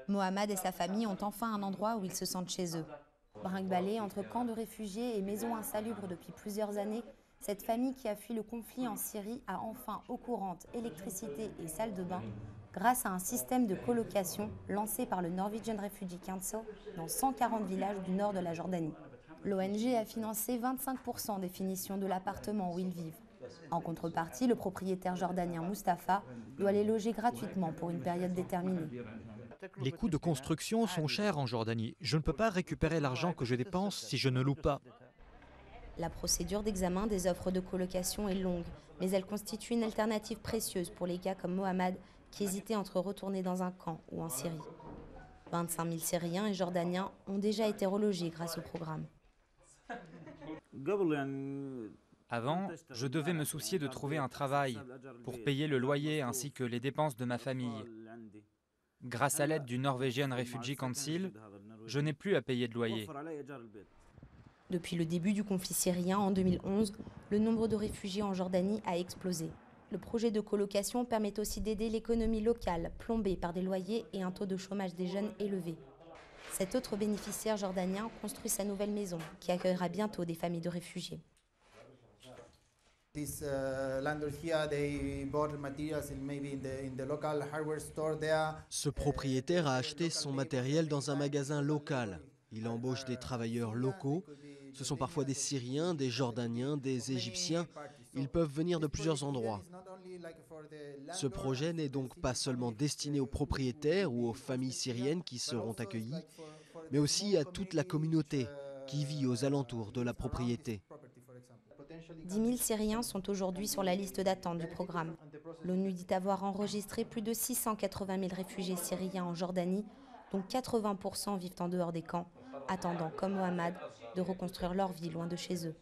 Mohamed et sa famille ont enfin un endroit où ils se sentent chez eux. Brinque-ballée entre camps de réfugiés et maisons insalubres depuis plusieurs années, cette famille qui a fui le conflit en Syrie a enfin eau courante, électricité et salle de bain grâce à un système de colocation lancé par le Norwegian Refugee Council dans 140 villages du nord de la Jordanie. L'ONG a financé 25% des finitions de l'appartement où ils vivent. En contrepartie, le propriétaire jordanien Mustapha doit les loger gratuitement pour une période déterminée. Les coûts de construction sont chers en Jordanie. Je ne peux pas récupérer l'argent que je dépense si je ne loue pas. La procédure d'examen des offres de colocation est longue, mais elle constitue une alternative précieuse pour les gars comme Mohamed qui hésitaient entre retourner dans un camp ou en Syrie. 25 000 Syriens et Jordaniens ont déjà été relogés grâce au programme. Avant, je devais me soucier de trouver un travail pour payer le loyer ainsi que les dépenses de ma famille. Grâce à l'aide du Norwegian Refugee Council, je n'ai plus à payer de loyer. Depuis le début du conflit syrien en 2011, le nombre de réfugiés en Jordanie a explosé. Le projet de colocation permet aussi d'aider l'économie locale, plombée par des loyers et un taux de chômage des jeunes élevé. Cet autre bénéficiaire jordanien construit sa nouvelle maison, qui accueillera bientôt des familles de réfugiés. Ce propriétaire a acheté son matériel dans un magasin local. Il embauche des travailleurs locaux. Ce sont parfois des Syriens, des Jordaniens, des Égyptiens. Ils peuvent venir de plusieurs endroits. Ce projet n'est donc pas seulement destiné aux propriétaires ou aux familles syriennes qui seront accueillies, mais aussi à toute la communauté qui vit aux alentours de la propriété. 10 000 Syriens sont aujourd'hui sur la liste d'attente du programme. L'ONU dit avoir enregistré plus de 680 000 réfugiés syriens en Jordanie, dont 80% vivent en dehors des camps, attendant, comme Mohamed, de reconstruire leur vie loin de chez eux.